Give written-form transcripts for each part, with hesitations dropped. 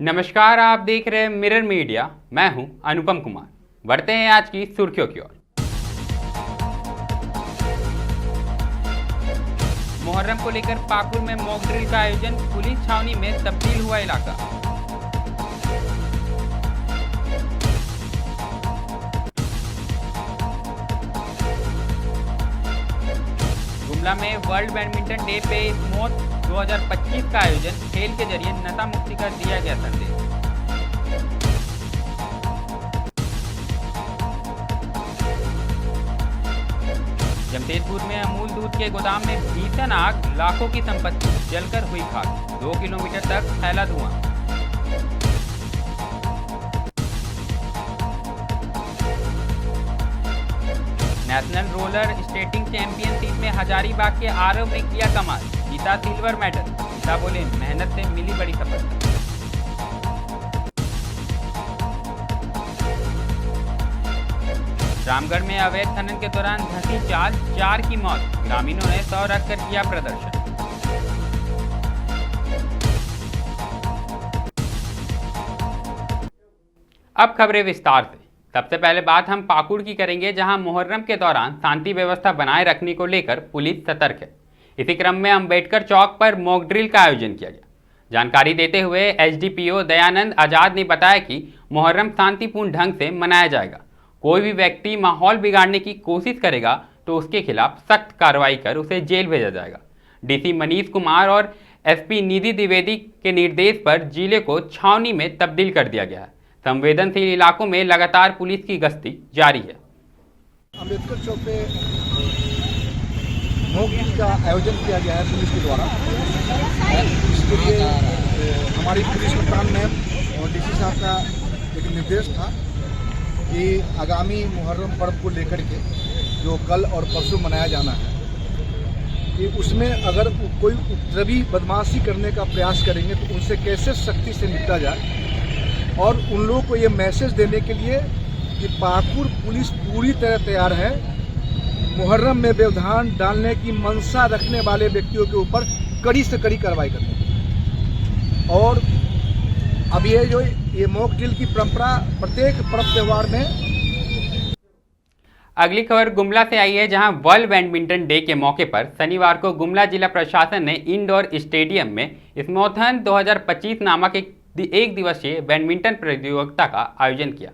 नमस्कार, आप देख रहे हैं मिरर मीडिया। मैं हूं अनुपम कुमार। बढ़ते हैं आज की सुर्खियों की ओर। मुहर्रम को लेकर पाकुड़ में मॉक ड्रिल का आयोजन, पुलिस छावनी में तब्दील हुआ इलाका। गुमला में वर्ल्ड बैडमिंटन डे पे स्मोथ 2025 का आयोजन, खेल के जरिए नशा मुक्ति का दिया गया संदेश। जमशेदपुर में अमूल दूध के गोदाम में भीषण आग, लाखों की संपत्ति जलकर हुई खाक, 2 किलोमीटर तक फैला धुआं। नेशनल रोलर स्केटिंग चैंपियनशिप में हजारीबाग के आरव ने किया कमाल, जीता सिल्वर मेडल। पिता बोले, मेहनत से मिली बड़ी सफलता। रामगढ़ में अवैध खनन के दौरान धंसी चाल, 4 की मौत, ग्रामीणों ने सौ रखकर किया प्रदर्शन। अब खबरें विस्तार से। सबसे पहले बात हम पाकुड़ की करेंगे, जहां मुहर्रम के दौरान शांति व्यवस्था बनाए रखने को लेकर पुलिस सतर्क है। इसी क्रम में अंबेडकर चौक पर मॉक ड्रिल का आयोजन किया गया। जानकारी देते हुए एसडीपीओ दयानंद आजाद ने बताया कि मुहर्रम शांतिपूर्ण ढंग से मनाया जाएगा। कोई भी व्यक्ति माहौल बिगाड़ने की कोशिश करेगा तो उसके खिलाफ सख्त कार्रवाई कर उसे जेल भेजा जाएगा। डीसी मनीष कुमार और एसपी निधि द्विवेदी के निर्देश पर जिले को छावनी में तब्दील कर दिया गया है। संवेदनशील इलाकों में लगातार पुलिस की गश्ती जारी है। अम्बेडकर चौक पे मॉक ड्रिल का आयोजन किया गया है पुलिस के द्वारा। इसके लिए हमारी पुलिस कप्तान मैम और डीसी साहब का एक निर्देश था कि आगामी मुहर्रम पर्व को लेकर के जो कल और परसों मनाया जाना है, कि उसमें अगर कोई उपद्रवी बदमाशी करने का प्रयास करेंगे तो उनसे कैसे सख्ती से निपटा जाए, और उन लोगों को ये मैसेज देने के लिए कि पाकुड़ पुलिस पूरी तरह तैयार है मुहर्रम में व्यवधान डालने की मंशा रखने वाले व्यक्तियों के ऊपर कड़ी से कड़ी कार्रवाई करने की। और अब ये मॉक ड्रिल की परंपरा प्रत्येक पर्व त्योहार में। अगली खबर गुमला से आई है, जहां वर्ल्ड बैडमिंटन डे के मौके पर शनिवार को गुमला जिला प्रशासन ने इंडोर स्टेडियम में स्मोथन 2025 नामक एक दिवसीय बैडमिंटन प्रतियोगिता का आयोजन किया।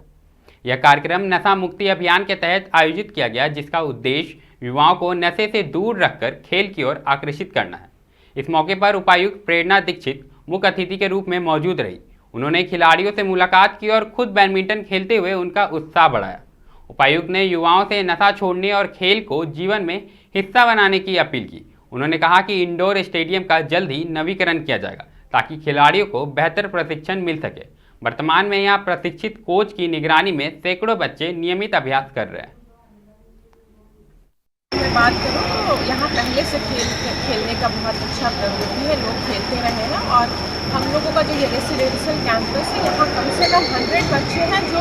यह कार्यक्रम नशा मुक्ति अभियान के तहत आयोजित किया गया, जिसका उद्देश्य युवाओं को नशे से दूर रखकर खेल की ओर आकर्षित करना है। इस मौके पर उपायुक्त प्रेरणा दीक्षित मुख्य अतिथि के रूप में मौजूद रही। उन्होंने खिलाड़ियों से मुलाकात की और खुद बैडमिंटन खेलते हुए उनका उत्साह बढ़ाया। उपायुक्त ने युवाओं से नशा छोड़ने और खेल को जीवन में हिस्सा बनाने की अपील की। उन्होंने कहा कि इंडोर स्टेडियम का जल्द ही नवीकरण किया जाएगा ताकि खिलाड़ियों को बेहतर प्रशिक्षण मिल सके। वर्तमान में यहाँ प्रशिक्षित कोच की निगरानी में सैकड़ों बच्चे नियमित अभ्यास कर रहे हैं। मैं बात करूँ तो यहाँ पहले से खेलने का बहुत अच्छा प्रवृत्ति है, लोग खेलते रहे हैं। और हम लोगों का जो ये रेसिडेंशियल कैंपस है, यहाँ कम से कम 100 बच्चे हैं जो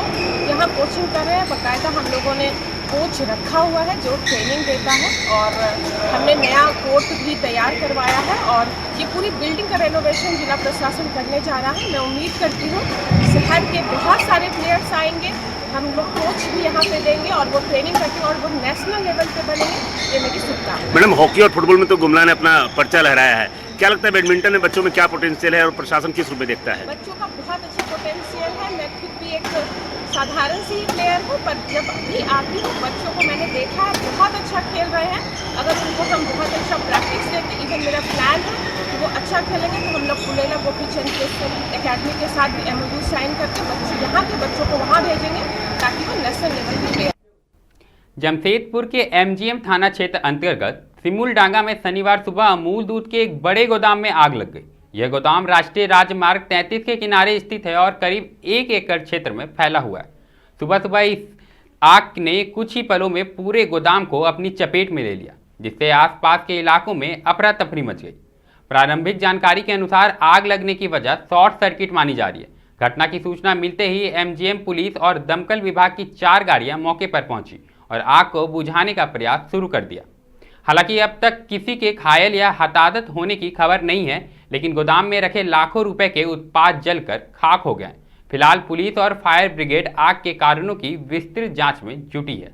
यहाँ कोचिंग कर रहे हैं। बाकायदा हम लोगों ने कोच रखा हुआ है जो ट्रेनिंग देता है, और हमने नया कोर्ट भी तैयार करवाया है। और ये पूरी बिल्डिंग का रेनोवेशन जिला प्रशासन करने जा रहा है। मैं उम्मीद करती हूँ शहर के बहुत सारे प्लेयर्स आएंगे, हम लोग कोच भी यहाँ पे देंगे और वो ट्रेनिंग करके और वो नेशनल लेवल पे बनेंगे, ये मेरी शुभकामना। मैडम, हॉकी और फुटबॉल में तो गुमला ने अपना पर्चा लहराया है, क्या लगता है बैडमिंटन में बच्चों में क्या पोटेंशियल है और प्रशासन किस रूप में देखता है? बच्चों का बहुत अच्छा पोटेंशियल है। मैं खुद भी एक साधारण सी प्लेयर हूँ, पर जब भी आती हूँ बच्चों को मैंने देखा है बहुत अच्छा खेल रहे हैं। अगर उनको हम बहुत अच्छा प्रैक्टिस देते, इवन मेरा प्लान है कि वो अच्छा खेलेंगे तो हम लोग पुलेला गोपीचंद एकेडमी के साथ भी MOU साइन करके बच्चों यहाँ के बच्चों को वहाँ भेजेंगे ताकि वो नेशनल लेवल पे प्लेयर। जमशेदपुर के MGM थाना क्षेत्र अंतर्गत सिमुलडांगा में शनिवार सुबह अमूल दूध के एक बड़े गोदाम में आग लग गई। यह गोदाम राष्ट्रीय राजमार्ग 33 के किनारे स्थित है और करीब 1 एकड़ क्षेत्र में फैला हुआ है। सुबह सुबह इस आग ने कुछ ही पलों में पूरे गोदाम को अपनी चपेट में ले लिया, जिससे आसपास के इलाकों में अफरा तफरी मच गई। प्रारंभिक जानकारी के अनुसार आग लगने की वजह शॉर्ट सर्किट मानी जा रही है। घटना की सूचना मिलते ही MGM पुलिस और दमकल विभाग की 4 गाड़ियां मौके पर पहुंची और आग को बुझाने का प्रयास शुरू कर दिया। हालांकि अब तक किसी के घायल या हताहत होने की खबर नहीं है, लेकिन गोदाम में रखे लाखों रुपए के उत्पाद जलकर खाक हो गए। फिलहाल पुलिस और फायर ब्रिगेड आग के कारणों की विस्तृत जांच में जुटी है।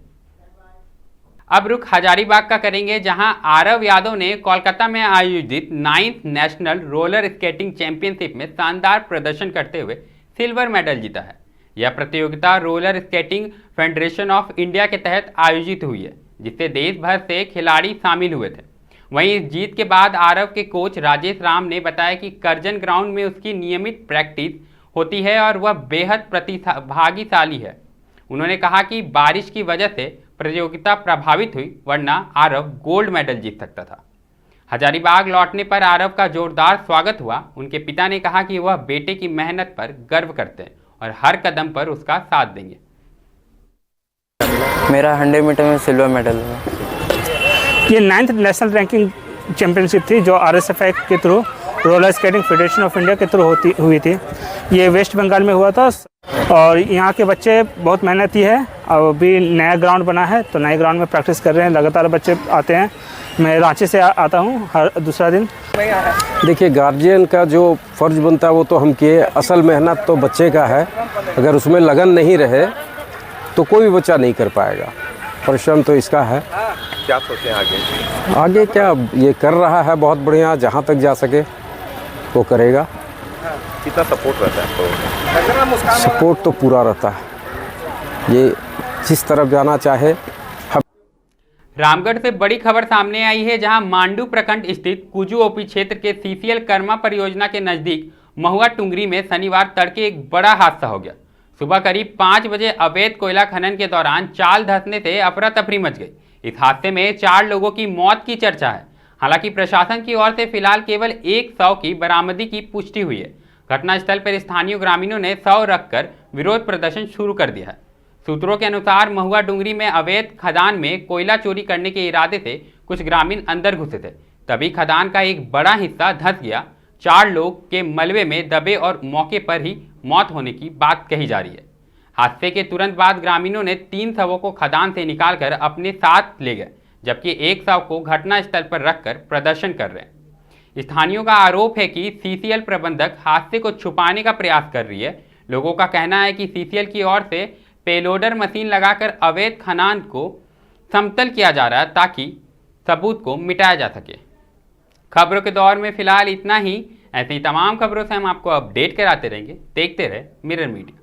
अब रुख हजारीबाग का करेंगे, जहां आरव यादव ने कोलकाता में आयोजित 9th national roller skating championship में शानदार प्रदर्शन करते हुए सिल्वर मेडल जीता है। यह प्रतियोगिता roller skating federation of India के तहत आयोजित हुई है, जिससे देश भर से खिलाड़ी शामिल हुए थे। वहीं इस जीत के बाद आरव के कोच राजेश राम ने बताया कि करजन ग्राउंड में उसकी नियमित प्रैक्टिस होती है और वह बेहद प्रतिभागिशाली है। उन्होंने कहा कि बारिश की वजह से प्रतियोगिता प्रभावित हुई, वरना आरव गोल्ड मेडल जीत सकता था। हजारीबाग लौटने पर आरव का जोरदार स्वागत हुआ। उनके पिता ने कहा कि वह बेटे की मेहनत पर गर्व करते हैं और हर कदम पर उसका साथ देंगे। मेरा 100 मीटर में सिल्वर मेडल हुआ। ये 9th नेशनल रैंकिंग चैंपियनशिप थी, जो RSFI के through, roller skating federation of India के थ्रू हुई थी। ये वेस्ट बंगाल में हुआ था और यहाँ के बच्चे बहुत मेहनती है। अब अभी नया ग्राउंड बना है, तो नए ग्राउंड में प्रैक्टिस कर रहे हैं। लगातार बच्चे आते हैं। मैं रांची से आता हूँ हर दूसरा दिन। देखिए, गार्जियन का जो फ़र्ज़ बनता है वो तो हम किए। असल मेहनत तो बच्चे का है। अगर उसमें लगन नहीं रहे तो कोई भी बच्चा नहीं कर पाएगा। परिश्रम तो इसका है। क्या सोचते हैं आगे? आगे क्या, ये कर रहा है बहुत बढ़िया, जहाँ तक जा सके वो करेगा। कितना सपोर्ट रहता है? सपोर्ट तो पूरा रहता है। ये जिस तरफ जाना चाहे। रामगढ़ से बड़ी खबर सामने आई है, जहां मांडू प्रखंड स्थित कुजू ओपी क्षेत्र के CCL कर्मा परियोजना के नजदीक महुआ टुंगरी में शनिवार तड़के एक बड़ा हादसा हो गया। सुबह करीब 5 बजे अवैध कोयला खनन के दौरान चाल धंसने से अफरा तफरी मच गई। इस हादसे में 4 लोगों की मौत की चर्चा है। हालांकि प्रशासन की ओर से फिलहाल केवल 1 शव की बरामदी की पुष्टि हुई है। घटनास्थल पर स्थानीय ग्रामीणों ने शव रखकर विरोध प्रदर्शन शुरू कर दिया है। सूत्रों के अनुसार महुआ डुंगरी में अवैध खदान में कोयला चोरी करने के इरादे से कुछ ग्रामीण अंदर घुसे थे। तभी खदान का एक बड़ा हिस्सा धंस गया। 4 लोग के मलबे में दबे और मौके पर ही मौत होने की बात कही जा रही है। हादसे के तुरंत बाद ग्रामीणों ने 3 शवों को खदान से निकालकर अपने साथ ले गए, जबकि एक शव को घटनास्थल पर रखकर प्रदर्शन कर रहे हैं। स्थानीयों का आरोप है कि CCL प्रबंधक हादसे को छुपाने का प्रयास कर रही है। लोगों का कहना है कि CCL की ओर से पेलोडर मशीन लगाकर अवैध खनन को समतल किया जा रहा है, ताकि सबूत को मिटाया जा सके। खबरों के दौर में फिलहाल इतना ही। ऐसी तमाम खबरों से हम आपको अपडेट कराते रहेंगे। देखते रहे मिरर मीडिया।